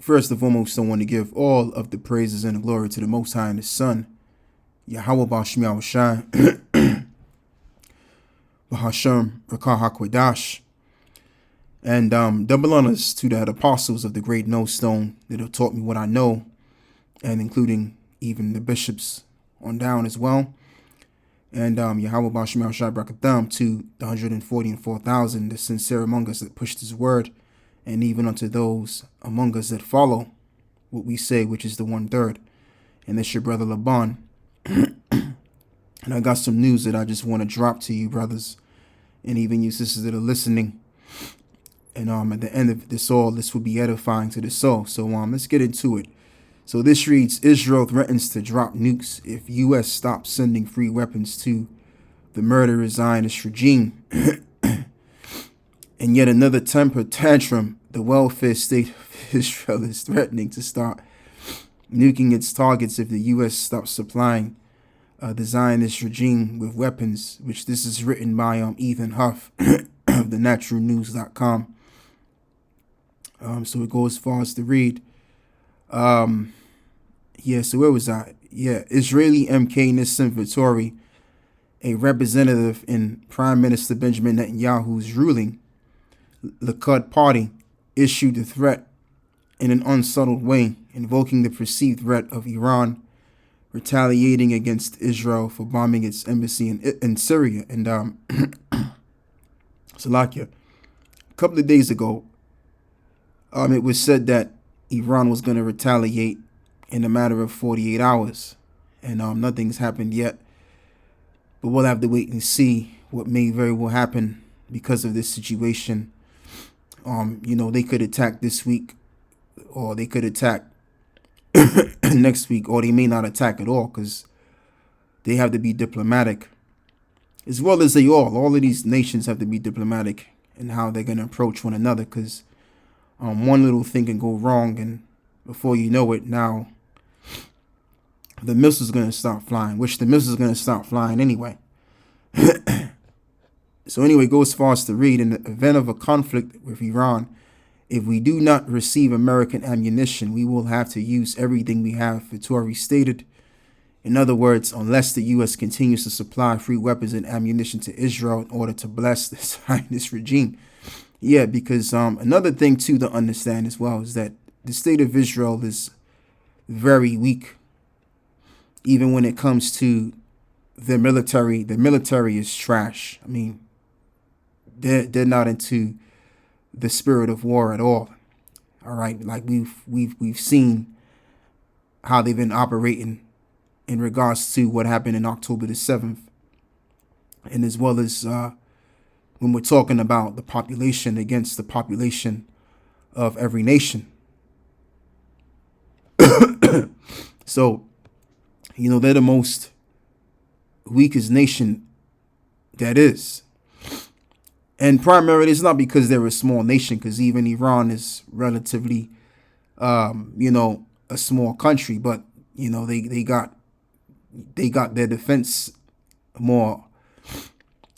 First and foremost, I want to give all of the praises and the glory to the Most High and His Son, Yahweh Bashmi Awashai, Bahashem Rakah HaKwadash, and double honors to the apostles of the great millstone that have taught me what I know, and including even the bishops on down as well. And Yahweh Bashmi Awashai Brakatham to the 144,000, the sincere among us that pushed His word, and even unto those among us that follow what we say, which is the 1/3. And that's your brother Laban. And I got some news that I just want to drop to you, brothers, and even you sisters that are listening. And at the end of this all, this will be edifying to the soul. So let's get into it. So this reads, Israel threatens to drop nukes if U.S. stops sending free weapons to the murderous Zionist regime. And yet another temper tantrum, the welfare state of Israel is threatening to start nuking its targets if the U.S. stops supplying the Zionist regime with weapons, which this is written by Ethan Huff of the naturalnews.com. So it goes as far as to read. So where was I? Israeli MK Nissim Vittori, a representative in Prime Minister Benjamin Netanyahu's ruling Likud party, issued a threat in an unsettled way, invoking the perceived threat of Iran retaliating against Israel for bombing its embassy in Syria. And Salakia, a couple of days ago, it was said that Iran was going to retaliate in a matter of 48 hours, and nothing's happened yet. But we'll have to wait and see what may very well happen because of this situation. They could attack this week, or they could attack next week, or they may not attack at all because they have to be diplomatic, as well as all of these nations have to be diplomatic in how they're going to approach one another, because one little thing can go wrong, and before you know it, now the missiles are going to start flying, which the missiles are going to start flying anyway. So anyway, go as far as to read, in the event of a conflict with Iran, if we do not receive American ammunition, we will have to use everything we have, Vittori stated. In other words, unless the U.S. continues to supply free weapons and ammunition to Israel in order to bless the Zionist regime. Yeah, because another thing, too, to understand as well is that the state of Israel is very weak. Even when it comes to the military is trash. I mean, they're not into the spirit of war at all. All right, like we've seen how they've been operating in regards to what happened in October the 7th, and as well as when we're talking about the population against the population of every nation. So, they're the most weakest nation that is. And primarily, it's not because they're a small nation, because even Iran is relatively, a small country. But, they got their defense more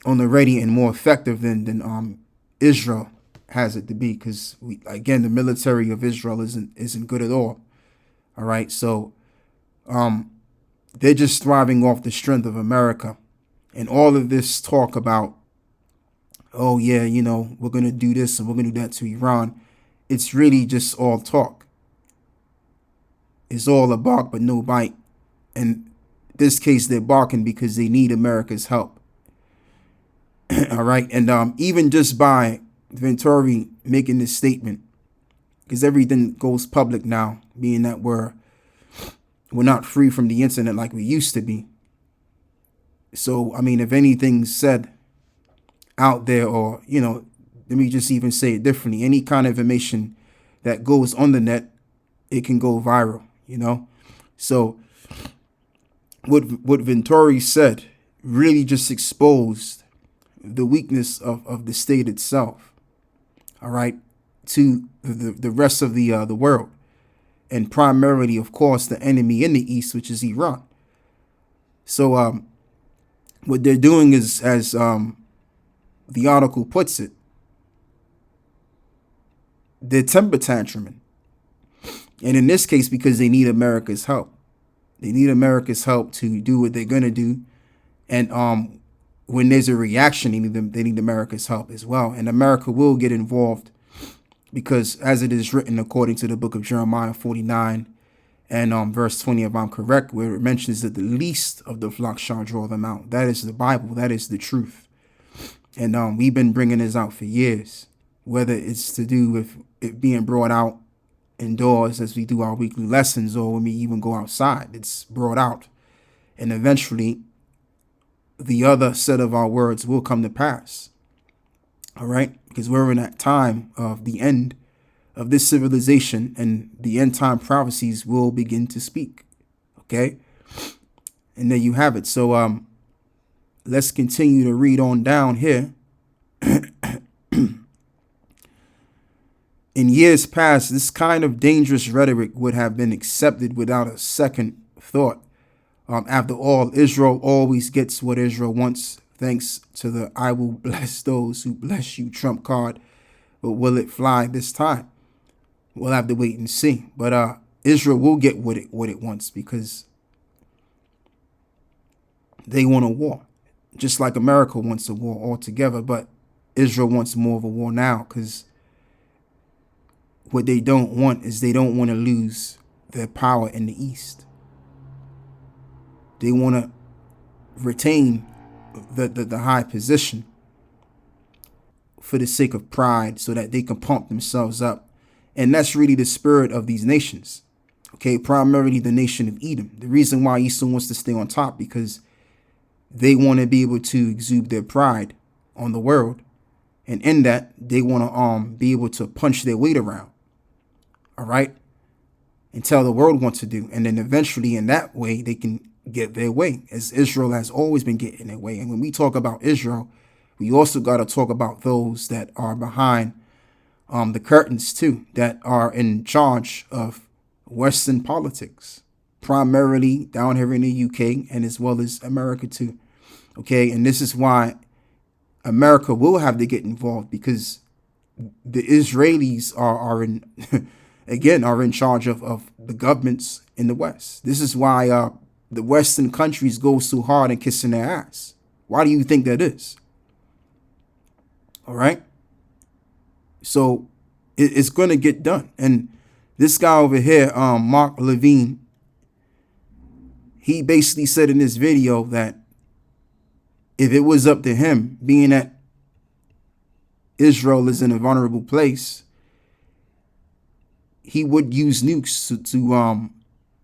on the ready and more effective than Israel has it to be. Because, the military of Israel isn't good at all. All right, so they're just thriving off the strength of America. And all of this talk about, oh, yeah, we're going to do this and we're going to do that to Iran. It's really just all talk. It's all a bark but no bite. And in this case, they're barking because they need America's help. All right. And even just by Vittori making this statement, because everything goes public now, being that we're not free from the internet like we used to be. So, if anything's said out there, or, let me just even say it differently, any kind of information that goes on the net, it can go viral, So what Vittori said really just exposed the weakness of the state itself, all right, to the rest of the world. And primarily, of course, the enemy in the East, which is Iran. So what they're doing is, as the article puts it, they're temper tantruming. And in this case, because they need America's help. They need America's help to do what they're going to do. And when there's a reaction, they need America's help as well. And America will get involved because, as it is written according to the book of Jeremiah 49 and verse 20, if I'm correct, where it mentions that the least of the flock shall draw them out. That is the Bible. That is the truth. And we've been bringing this out for years, whether it's to do with it being brought out indoors as we do our weekly lessons, or when we even go outside, it's brought out. And eventually, the other set of our words will come to pass. All right? Because we're in that time of the end of this civilization, and the end time prophecies will begin to speak. Okay? And there you have it. So let's continue to read on down here. In years past, this kind of dangerous rhetoric would have been accepted without a second thought. After all, Israel always gets what Israel wants, thanks to the "I will bless those who bless you" Trump card. But will it fly this time? We'll have to wait and see. But Israel will get what it wants, because they want a war, just like America wants a war altogether. But Israel wants more of a war now, because what they don't want is they don't want to lose their power in the East. They want to retain the high position for the sake of pride, so that they can pump themselves up. And that's really the spirit of these nations. Okay, primarily the nation of Edom. The reason why Esau wants to stay on top, because they want to be able to exude their pride on the world. And in that, they want to be able to punch their weight around. All right, and tell the world what to do. And then eventually, in that way, they can get their way, as Israel has always been getting their way. And when we talk about Israel, we also got to talk about those that are behind the curtains too, that are in charge of Western politics, primarily down here in the UK, and as well as America too. Okay, and this is why America will have to get involved, because the Israelis are in again, are in charge of the governments in the West. This is why the Western countries go so hard in kissing their ass. Why do you think that is? All right. So it's going to get done. And this guy over here, Mark Levine, he basically said in this video that if it was up to him, being that Israel is in a vulnerable place, he would use nukes to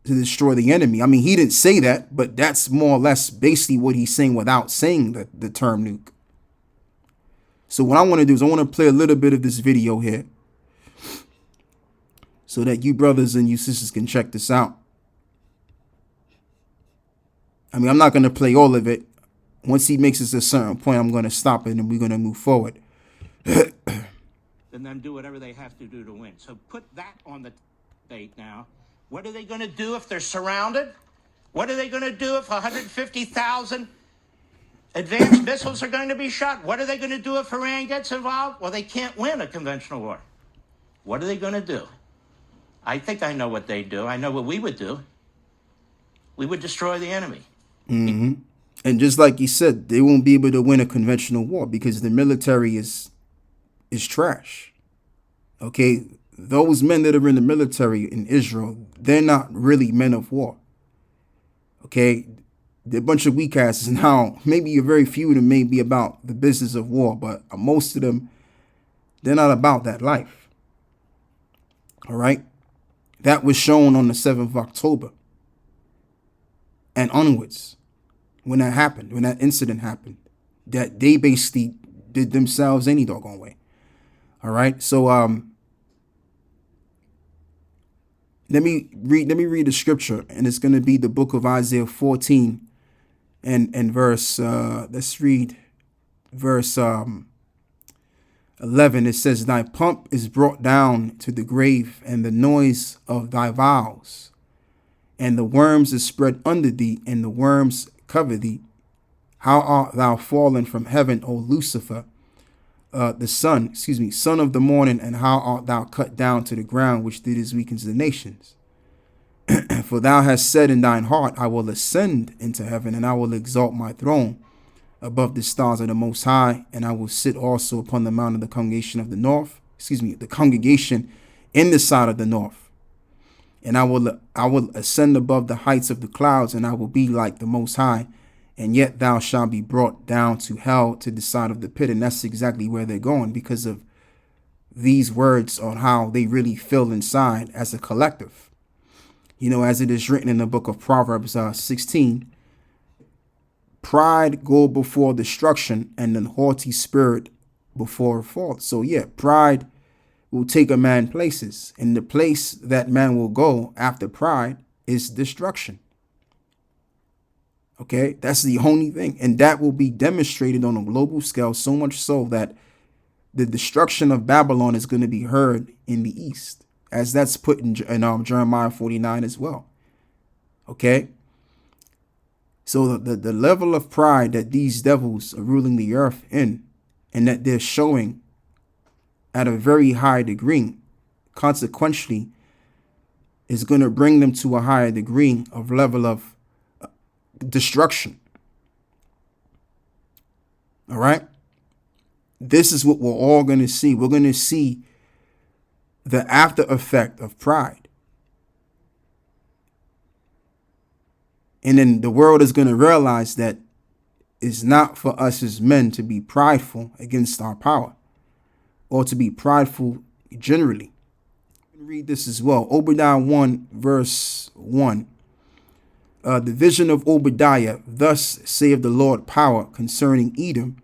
destroy the enemy. I mean, he didn't say that, but that's more or less basically what he's saying without saying the term nuke. So what I want to do is I want to play a little bit of this video here, so that you brothers and you sisters can check this out. I mean, I'm not going to play all of it. Once he makes us a certain point, I'm going to stop it and we're going to move forward. And then do whatever they have to do to win. So put that on the debate now. What are they going to do if they're surrounded? What are they going to do if 150,000 advanced missiles are going to be shot? What are they going to do if Iran gets involved? Well, they can't win a conventional war. What are they going to do? I think I know what they do. I know what we would do. We would destroy the enemy. Mm-hmm. And just like he said, they won't be able to win a conventional war because the military is trash. Okay, those men that are in the military in Israel, they're not really men of war. Okay, they're a bunch of weak asses. Now, maybe a very few of them may be about the business of war, but most of them, they're not about that life. All right, that was shown on the 7th of October and onwards. When that happened, when that incident happened, that they basically did themselves any doggone way. All right. So let me read the scripture, and it's going to be the book of Isaiah 14 and verse let's read verse 11. It says, "Thy pomp is brought down to the grave, and the noise of thy vows, and the worms is spread under thee, and the worms cover thee. How art thou fallen from heaven, O Lucifer, the son of the morning, and how art thou cut down to the ground, which didst weaken the nations?" For thou hast said in thine heart, I will ascend into heaven, and I will exalt my throne above the stars of the Most High, and I will sit also upon the mount of the congregation of the north, the congregation in the side of the north. And I will ascend above the heights of the clouds, and I will be like the Most High, and yet thou shalt be brought down to hell, to the side of the pit. And that's exactly where they're going, because of these words on how they really feel inside as a collective. You know, as it is written in the book of Proverbs 16, pride go before destruction, and an haughty spirit before a fall. So yeah, pride will take a man places, and the place that man will go after pride is destruction. Okay, that's the only thing, and that will be demonstrated on a global scale, so much so that the destruction of Babylon is going to be heard in the east, as that's put in Jeremiah 49 as well. Okay, so the level of pride that these devils are ruling the earth in, and that they're showing at a very high degree, consequently, is going to bring them to a higher degree of level of destruction. All right. This is what we're all going to see. We're going to see the after effect of pride. And then the world is going to realize that it's not for us as men to be prideful against our power, or to be prideful generally. Read this as well. Obadiah 1 verse 1. The vision of Obadiah, thus saith the Lord power concerning Edom.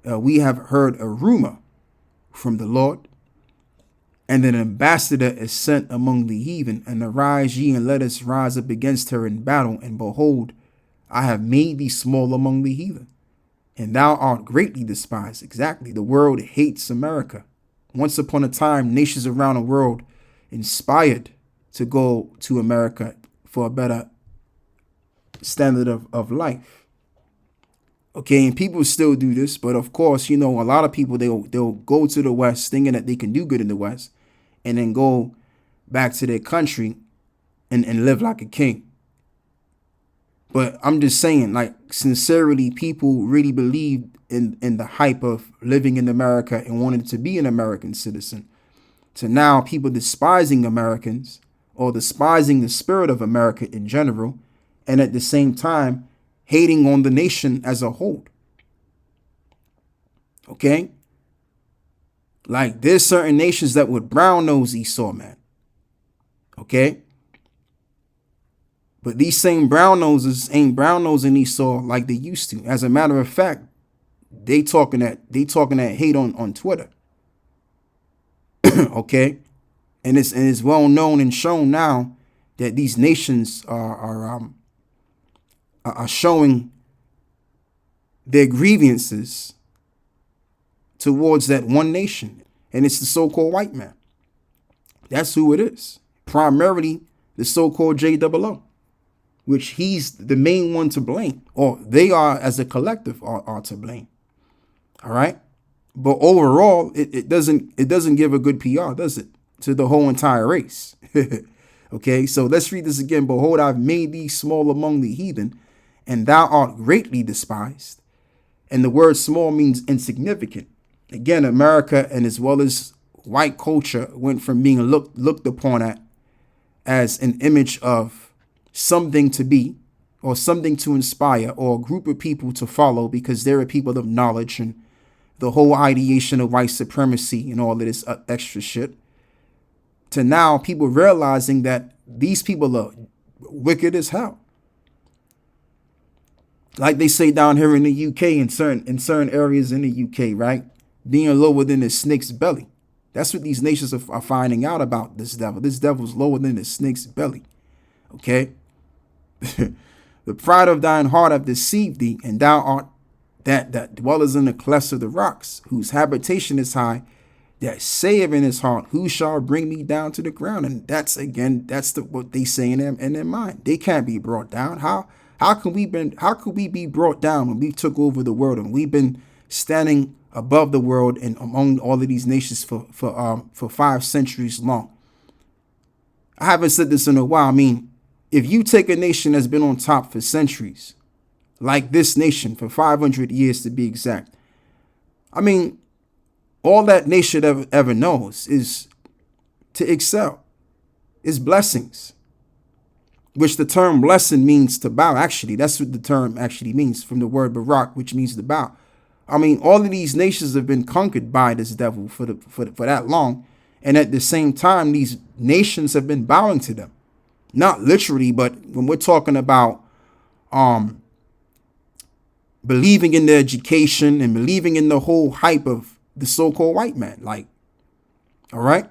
We have heard a rumor from the Lord, and an ambassador is sent among the heathen, and arise ye, and let us rise up against her in battle. And behold, I have made thee small among the heathen, and thou art greatly despised. Exactly. The world hates America. Once upon a time, nations around the world inspired to go to America for a better standard of life. Okay, and people still do this, but of course, you know, a lot of people, they'll go to the West thinking that they can do good in the West, and then go back to their country and live like a king. But I'm just saying, like, sincerely, people really believe in the hype of living in America and wanting to be an American citizen, to now people despising Americans, or despising the spirit of America in general, and at the same time hating on the nation as a whole. Okay? Like, there's certain nations that would brown nose E-sau, man. Okay? But these same brown noses ain't brown nosing E-sau like they used to. As a matter of fact, they talking that hate on Twitter. Okay? And it's well known and shown now that these nations are showing their grievances towards that one nation, and it's the so-called white man. That's who it is. Primarily the so-called JOO, which he's the main one to blame, or they are as a collective are to blame. All right, but overall, it doesn't give a good PR, does it, to the whole entire race? Okay, so let's read this again. Behold, I've made thee small among the heathen, and thou art greatly despised. And the word small means insignificant. Again, America, and as well as white culture, went from being looked upon at as an image of something to be, or something to inspire, or a group of people to follow, because they're people of knowledge, and the whole ideation of white supremacy and all of this extra shit, to now people realizing that these people are wicked as hell. Like they say down here in the UK, in certain areas in the UK, right? Being lower than a snake's belly. That's what these nations are finding out about this devil. This devil's lower than a snake's belly. Okay? The pride of thine heart hath deceived thee, and thou art that dwellers in the clefts of the rocks, whose habitation is high, that saith in his heart, who shall bring me down to the ground? And that's what they say in their mind. They can't be brought down. How could we be brought down when we took over the world, and we've been standing above the world and among all of these nations for 5 centuries long? I haven't said this in a while. I mean, if you take a nation that's been on top for centuries, like this nation for 500 years to be exact, I mean, all that nation ever knows is to excel, is blessings, which the term blessing means to bow. Actually, that's what the term actually means, from the word barak, which means to bow. I mean, all of these nations have been conquered by this devil for that long. And at the same time, these nations have been bowing to them. Not literally, but when we're talking about believing in their education and believing in the whole hype of the so-called white man. Like, all right?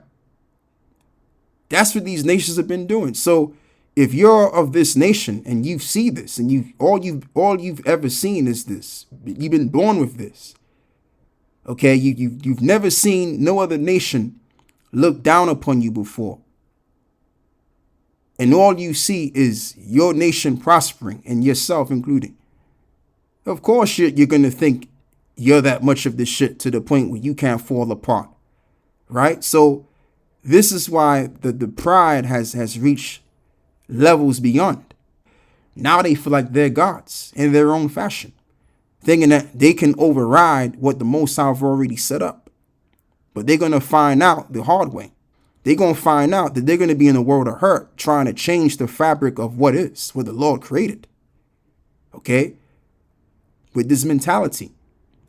That's what these nations have been doing. So if you're of this nation and you see this, and all you've ever seen is this, you've been born with this. Okay, you've never seen no other nation look down upon you before. And all you see is your nation prospering, and yourself including. Of course, you're going to think you're that much of this shit to the point where you can't fall apart. Right? So this is why the pride has reached levels beyond. Now they feel like they're gods in their own fashion, thinking that they can override what the Most High have already set up. But they're going to find out the hard way. They're going to find out that they're going to be in a world of hurt trying to change the fabric of what the Lord created. Okay? With this mentality.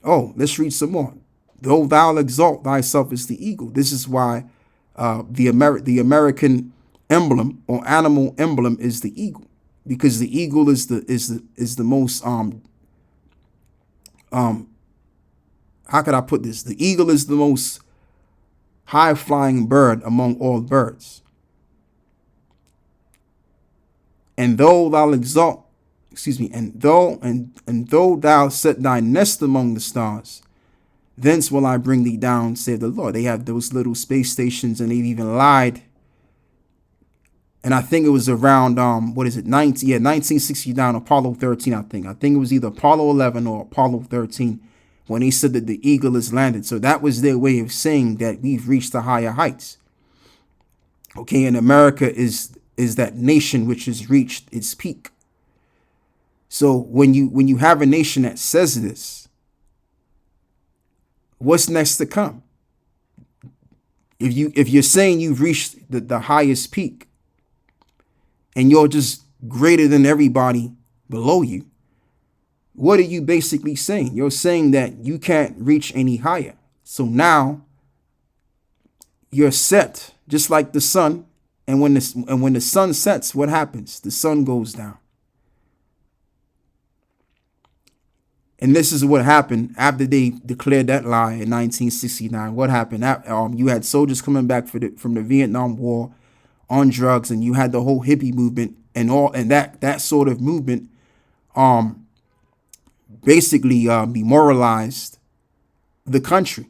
Oh, let's read some more. Though thou exalt thyself as the eagle. This is why the American emblem or animal emblem is the eagle, because the eagle is the most how could I put this? The eagle is the most high flying bird among all birds. And though thou exalt, and though thou set thy nest among the stars, thence will I bring thee down, saith the Lord. They have those little space stations, and they've even lied. And I think it was around 1969, Apollo 13, I think it was either Apollo 11 or Apollo 13, when he said that the eagle is landed. So that was their way of saying that we've reached the higher heights. Okay, and America is that nation which has reached its peak. So when you have a nation that says this, what's next to come? If you're saying you've reached the highest peak, and you're just greater than everybody below you, what are you basically saying? You're saying that you can't reach any higher. So now you're set, just like the sun. And when the sun sets, what happens? The sun goes down. And this is what happened after they declared that lie in 1969. What happened? You had soldiers coming back from the Vietnam War on drugs, and you had the whole hippie movement and that sort of movement basically demoralized the country.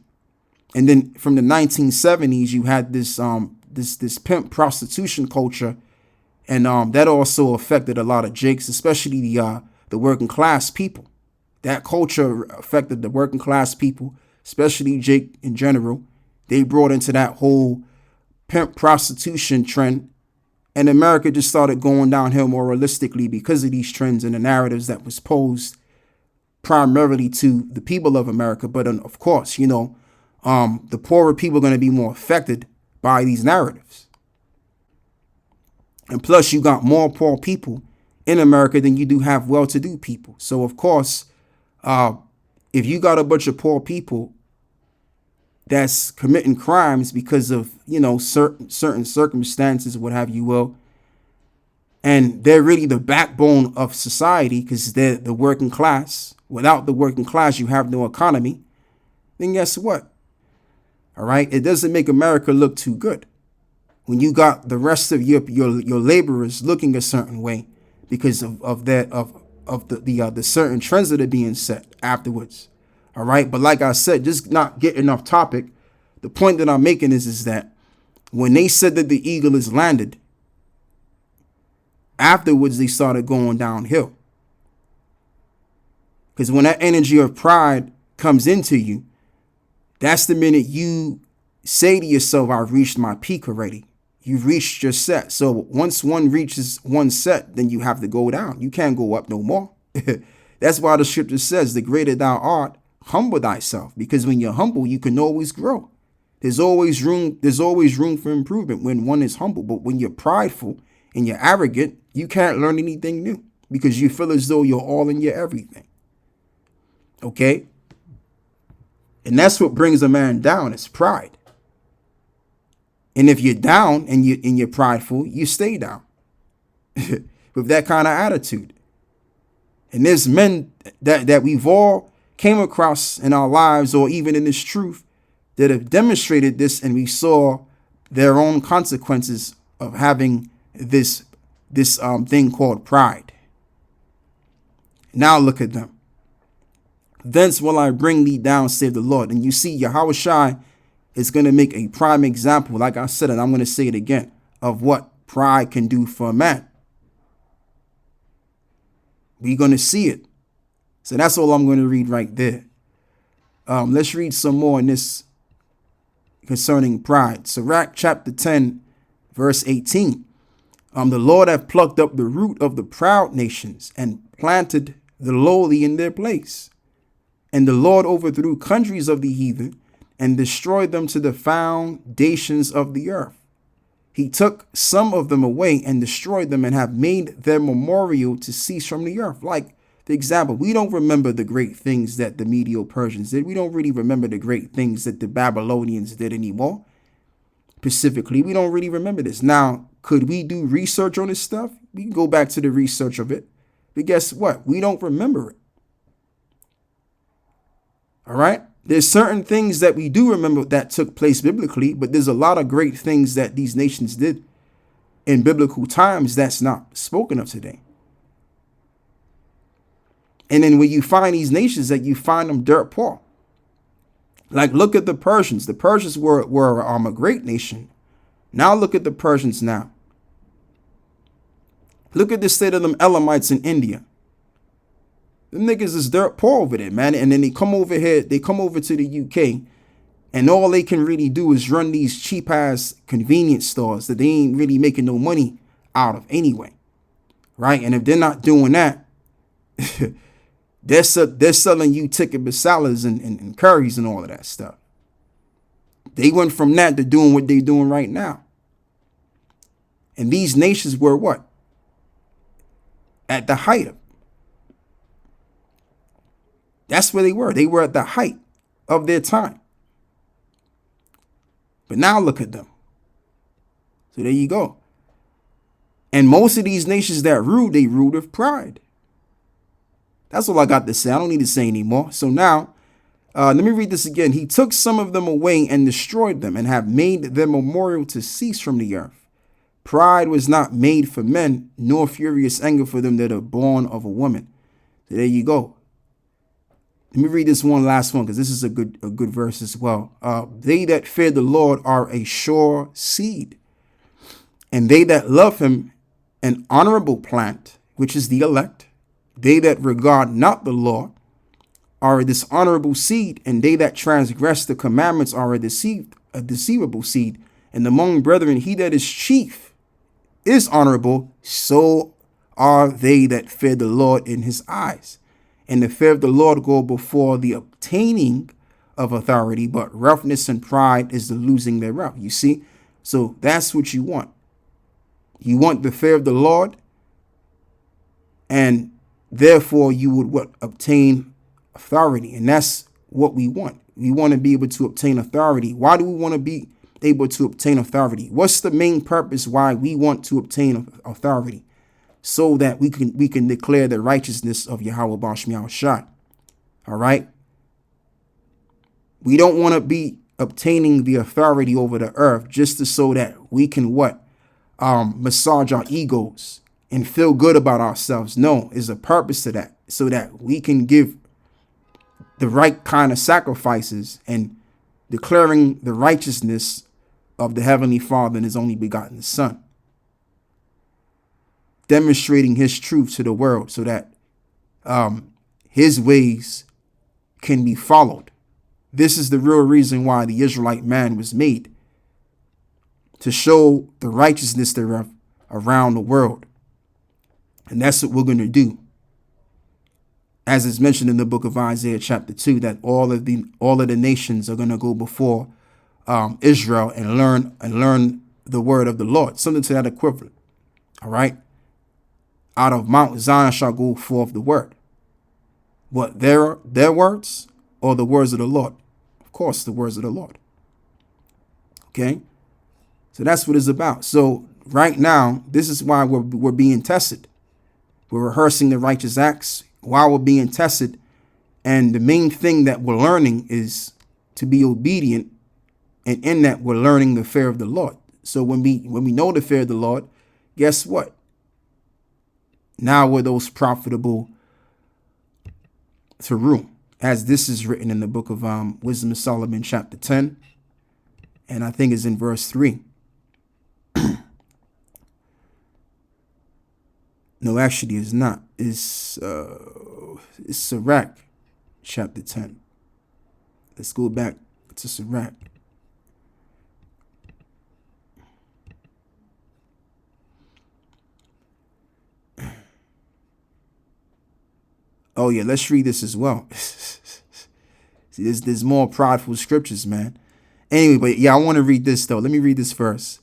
And then from the 1970s, you had this pimp prostitution culture, and that also affected a lot of Jakes, especially the working class people. That culture affected the working class people, especially Jake in general. They brought into that whole pimp prostitution trend, and America just started going downhill moralistically because of these trends and the narratives that was posed primarily to the people of America. But of course, the poorer people are going to be more affected by these narratives. And plus, you got more poor people in America than you do have well-to-do people. So of course, if you got a bunch of poor people that's committing crimes because of, certain circumstances, what have you will, and they're really the backbone of society because they're the working class. Without the working class, you have no economy. Then guess what? All right. It doesn't make America look too good when you got the rest of your laborers looking a certain way because of the certain trends that are being set afterwards. All right. But like I said, just not getting off topic. The point that I'm making is that when they said that the eagle is landed, afterwards they started going downhill. Because when that energy of pride comes into you, that's the minute you say to yourself, I've reached my peak already. You've reached your set. So once one reaches one set, then you have to go down. You can't go up no more. That's why the scripture says, the greater thou art, humble thyself. Because when you're humble, you can always grow. There's always room for improvement when one is humble. But when you're prideful and you're arrogant, you can't learn anything new because you feel as though you're all in your everything. Okay? And that's what brings a man down, is pride. And if you're down and you're prideful, you stay down with that kind of attitude. And there's men that we've all came across in our lives, or even in this truth, that have demonstrated this, and we saw their own consequences of having this thing called pride. Now look at them. Thence will I bring thee down, saith the Lord. And you see, Yahushua is going to make a prime example, like I said, and I'm going to say it again, of what pride can do for a man. We're going to see it. So that's all I'm going to read right there. Let's read some more in this concerning pride. Sirach chapter 10, verse 18. The Lord hath plucked up the root of the proud nations and planted the lowly in their place. And the Lord overthrew countries of the heathen and destroyed them to the foundations of the earth. He took some of them away and destroyed them and have made their memorial to cease from the earth. Like the example, we don't remember the great things that the Medo-Persians did. We don't really remember the great things that the Babylonians did anymore. Specifically, we don't really remember this. Now, could we do research on this stuff? We can go back to the research of it. But guess what? We don't remember it. All right? There's certain things that we do remember that took place biblically, but there's a lot of great things that these nations did in biblical times that's not spoken of today. And then when you find these nations, that you find them dirt poor. Like, look at the Persians. The Persians were a great nation. Now look at the Persians now. Look at the state of them Elamites in India. Them niggas is dirt poor over there, man. And then they come over here, they come over to the UK, and all they can really do is run these cheap ass convenience stores that they ain't really making no money out of anyway. Right? And if they're not doing that, they're selling you tikka masalas and curries and all of that stuff. They went from that to doing what they're doing right now. And these nations were what? At the height of. That's where they were. They were at the height of their time. But now look at them. So there you go. And most of these nations that ruled, they ruled with pride. That's all I got to say. I don't need to say anymore. So now, let me read this again. He took some of them away and destroyed them and have made their memorial to cease from the earth. Pride was not made for men, nor furious anger for them that are born of a woman. So there you go. Let me read this one last one, because this is a good verse as well. They that fear the Lord are a sure seed, and they that love him an honorable plant, which is the elect. They that regard not the law are a dishonorable seed, and they that transgress the commandments are a deceivable seed. And among brethren, he that is chief is honorable, so are they that fear the Lord in his eyes. And the fear of the Lord go before the obtaining of authority, but roughness and pride is the losing thereof. You see? So that's what you want. You want the fear of the Lord, and therefore you would obtain authority. And that's what we want. We want to be able to obtain authority. Why do we want to be able to obtain authority? What's the main purpose why we want to obtain authority? So that we can declare the righteousness of Yahweh Bashmiel Shai. All right. We don't want to be obtaining the authority over the earth just so that we can massage our egos and feel good about ourselves. No, there's a purpose to that, so that we can give the right kind of sacrifices and declaring the righteousness of the Heavenly Father and his only begotten Son. Demonstrating his truth to the world so that his ways can be followed. This is the real reason why the Israelite man was made. to show the righteousness thereof around the world. And that's what we're going to do. As is mentioned in the book of Isaiah chapter 2, that all of the nations are going to go before Israel and learn the word of the Lord, something to that equivalent. All right. Out of Mount Zion shall go forth the word. What, their words or the words of the Lord? Of course, the words of the Lord. Okay. So that's what it's about. So right now, this is why we're being tested. We're rehearsing the righteous acts while we're being tested. And the main thing that we're learning is to be obedient. And in that, we're learning the fear of the Lord. So when we know the fear of the Lord, guess what? Now we're those profitable to rule, as this is written in the book of Wisdom of Solomon, chapter 10. And I think it's in verse 3. No, actually, it's not. It's Sirach, chapter 10. Let's go back to Sirach. Oh, yeah, let's read this as well. See, there's more prideful scriptures, man. Anyway, but yeah, I want to read this, though. Let me read this first.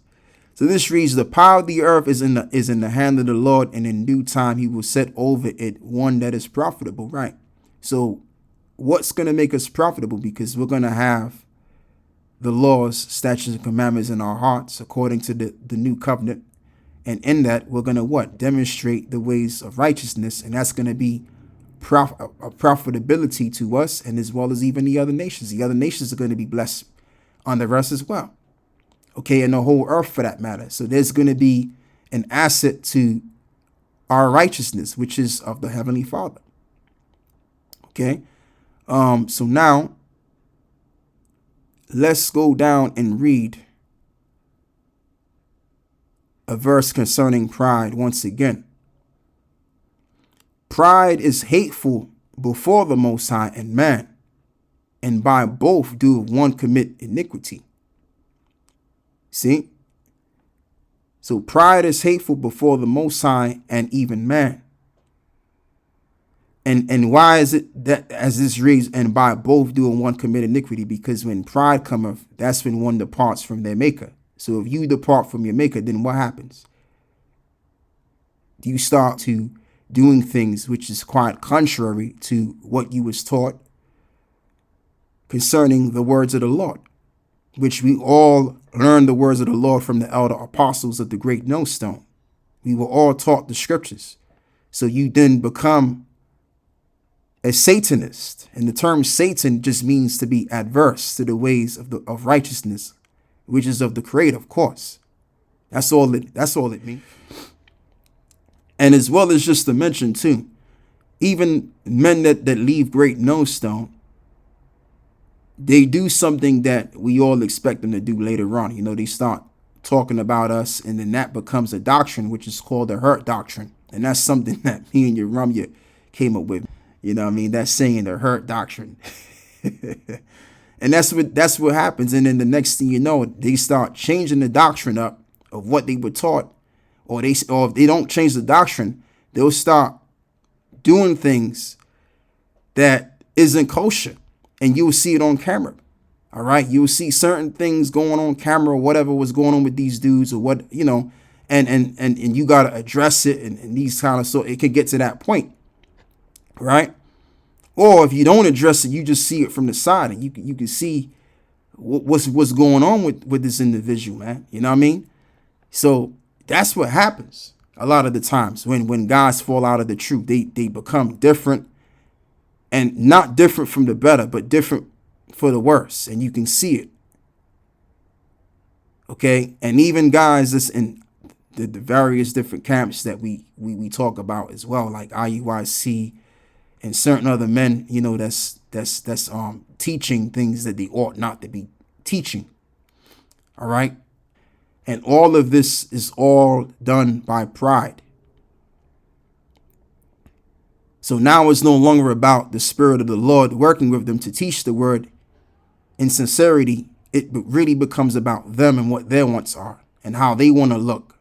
So this reads, the power of the earth is in the hand of the Lord, and in due time he will set over it one that is profitable. Right. So what's going to make us profitable? Because we're going to have the laws, statutes, and commandments in our hearts according to the new covenant. And in that, we're going to what? Demonstrate the ways of righteousness. And that's going to be a profitability to us, and as well as even the other nations. The other nations are going to be blessed on the rest as well. Okay, and the whole earth for that matter. So there's going to be an asset to our righteousness, which is of the Heavenly Father. Okay, so now let's go down and read a verse concerning pride once again. Pride is hateful before the Most High and man, and by both do one commit iniquity. See? So pride is hateful before the Most High and even man. And why is it that, as this reads, and by both do one commit iniquity? Because when pride cometh, that's when one departs from their maker. So if you depart from your maker, then what happens? You start to doing things which is quite contrary to what you was taught concerning the words of the Lord, which we all learned the words of the Lord from the elder apostles of the great millstone. We were all taught the scriptures. So you then become a Satanist. And the term Satan just means to be adverse to the ways of righteousness, which is of the Creator, of course. That's all it means. And as well as just to mention too, even men that leave great millstone, they do something that we all expect them to do later on. You know, they start talking about us, and then that becomes a doctrine, which is called the hurt doctrine. And that's something that me and Yerumya came up with. You know what I mean? That's saying the hurt doctrine. And that's what happens. And then the next thing you know, they start changing the doctrine up of what they were taught. Or if they don't change the doctrine, they'll start doing things that isn't kosher. And you'll see it on camera. All right. You'll see certain things going on camera, or whatever was going on with these dudes, or what, you know, and you got to address it and these kind of, so it could get to that point. Right. Or if you don't address it, you just see it from the side, and you can see what's going on with this individual, man. You know what I mean? So that's what happens a lot of the times when guys fall out of the truth. They become different, and not different from the better, but different for the worse. And you can see it. Okay. And even guys that's in the various different camps that we talk about as well, like IUIC and certain other men, you know, that's teaching things that they ought not to be teaching. All right. And all of this is all done by pride. So now it's no longer about the Spirit of the Lord working with them to teach the word in sincerity. It really becomes about them and what their wants are. and how they want to look.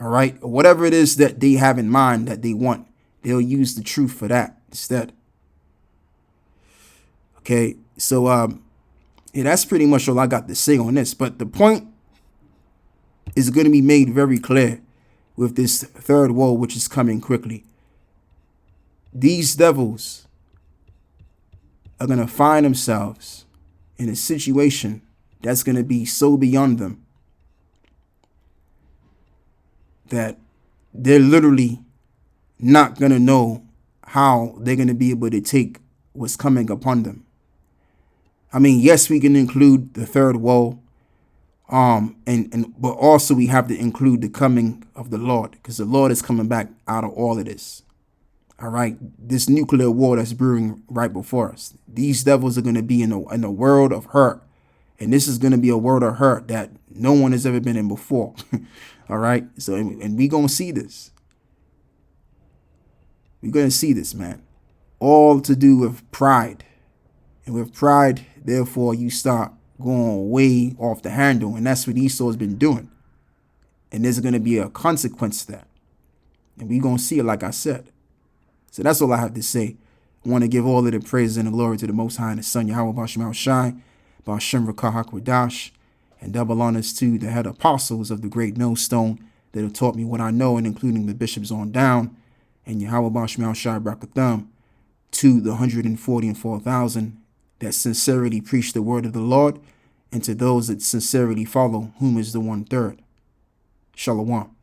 All right. Whatever it is that they have in mind that they want, they'll use the truth for that instead. Okay. So, yeah, that's pretty much all I got to say on this. But the point is going to be made very clear with this third woe, which is coming quickly. These devils are going to find themselves in a situation that's going to be so beyond them that they're literally not going to know how they're going to be able to take what's coming upon them. I mean, yes, we can include the third woe, but also we have to include the coming of the Lord, because the Lord is coming back out of all of this. All right, this nuclear war that's brewing right before us. These devils are going to be in a world of hurt, and this is going to be a world of hurt that no one has ever been in before. All right, so and we gonna see this. We're gonna see this, man. All to do with pride, and with pride, therefore, you start going way off the handle, and that's what E-sau has been doing. And there's going to be a consequence to that, and we're going to see it, like I said. So that's all I have to say. I want to give all of the praise and the glory to the Most High and His Son, Yahweh Bashim Shai, Bashim Rakah Hakwadash, and double honors to the head apostles of the great millstone that have taught me what I know, and including the bishops on down, and Yahweh Bashim Shai Brakatham, to the 144,000 that sincerely preach the word of the Lord, and to those that sincerely follow, whom is the 1/3. Shalom.